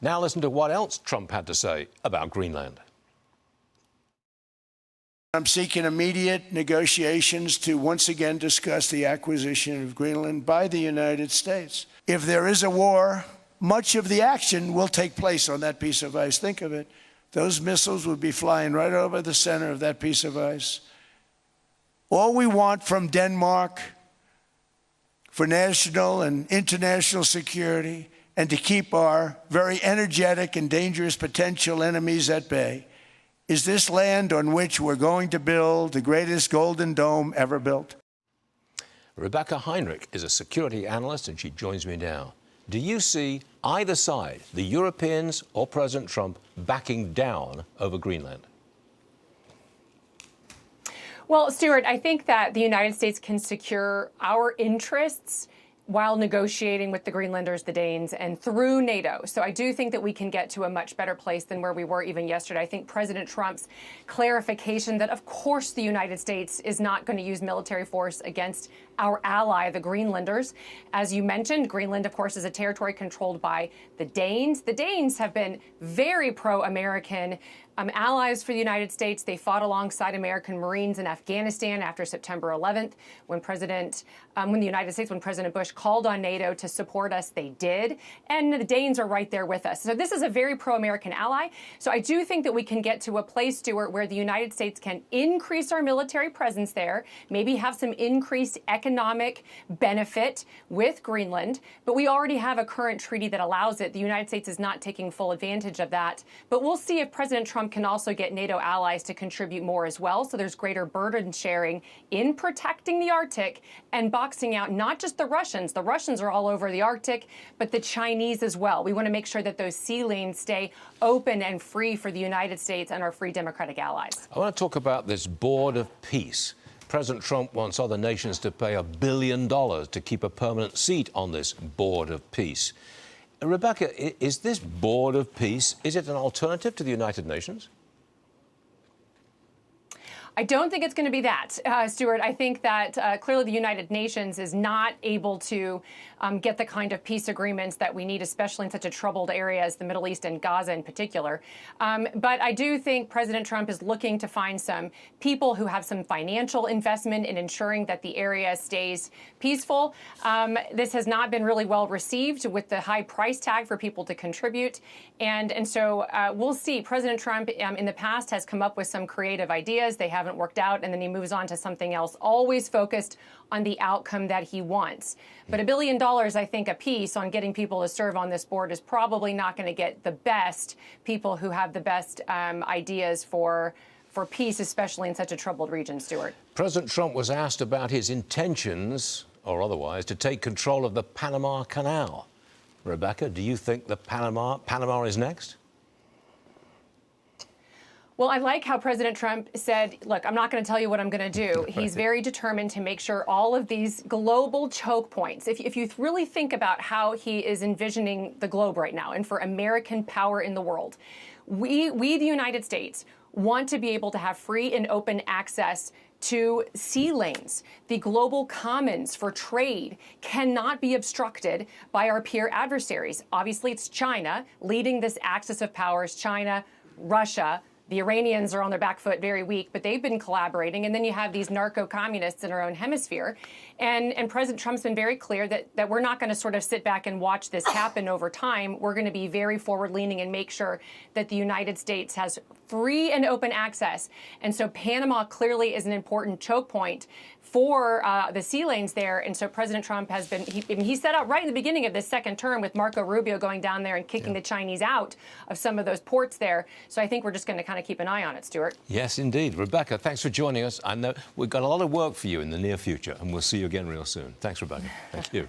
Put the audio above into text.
Now listen to what else Trump had to say about Greenland. I'm seeking immediate negotiations to once again discuss the acquisition of Greenland by the United States. If there is a war, much of the action will take place on that piece of ice. Think of it. Those missiles would be flying right over the center of that piece of ice. All we want from Denmark for national and international security and to keep our very energetic and dangerous potential enemies at bay is this land on which we're going to build the greatest golden dome ever built. Rebeccah Heinrichs is a security analyst, and she joins me now. Do you see either side, the Europeans or President Trump, backing down over Greenland? Well, Stuart, I think that the United States can secure our interests while negotiating with the Greenlanders, the Danes, and through NATO. So I do think that we can get to a much better place than where we were even yesterday. I think President Trump's clarification that, of course, the United States is not going to use military force against our ally, the Greenlanders. As you mentioned, Greenland, of course, is a territory controlled by the Danes. The Danes have been very pro-American allies for the United States. They fought alongside American Marines in Afghanistan after September 11th, when President Bush called on NATO to support us. They did, and the Danes are right there with us. So this is a very pro-American ally. So I do think that we can get to a place, Stuart, where the United States can increase our military presence there, maybe have some increased economic benefit with Greenland. But we already have a current treaty that allows it. The United States is not taking full advantage of that. But we'll see if President Trump can also get NATO allies to contribute more as well. So there's greater burden sharing in protecting the Arctic and boxing out not just the Russians. The Russians are all over the Arctic, but the Chinese as well. We want to make sure that those sea lanes stay open and free for the United States and our free democratic allies. I want to talk about this board of peace. President Trump wants other nations to pay $1 billion to keep a permanent seat on this board of peace. Rebeccah, is this board of peace, is it an alternative to the United Nations? I don't think it's going to be that, Stuart. I think that clearly the United Nations is not able to get the kind of peace agreements that we need, especially in such a troubled area as the Middle East and Gaza in particular. But I do think President Trump is looking to find some people who have some financial investment in ensuring that the area stays peaceful. This has not been really well received with the high price tag for people to contribute. And so we'll see. President Trump in the past has come up with some creative ideas. They haven't worked out, and then he moves on to something else, always focused on the outcome that he wants. But $1 billion, I think, a piece on getting people to serve on this board is probably not going to get the best people who have the best ideas for peace, especially in such a troubled region, Stuart. President Trump was asked about his intentions, or otherwise, to take control of the Panama Canal. Rebeccah, do you think the Panama is next? Well, I like how President Trump said, look, I'm not going to tell you what I'm going to do. He's very determined to make sure all of these global choke points, if you really think about how he is envisioning the globe right now and for American power in the world, we the United States, want to be able to have free and open access to sea lanes. The global commons for trade cannot be obstructed by our peer adversaries. Obviously, it's China leading this axis of powers, China, Russia. The Iranians are on their back foot, very weak, but they've been collaborating. And then you have these narco-communists in our own hemisphere. And President Trump's been very clear that we're not going to sort of sit back and watch this happen over time. We're going to be very forward-leaning and make sure that the United States has free and open access. And so Panama clearly is an important choke point for the sea lanes there. And so President Trump has been, he set out right in the beginning of this second term with Marco Rubio going down there and kicking the Chinese out of some of those ports there. So I think we're just going to kind of keep an eye on it, Stuart. Yes, indeed. Rebeccah, thanks for joining us. I know we've got a lot of work for you in the near future, and we'll see you again real soon. Thanks, Rebeccah. Thank you.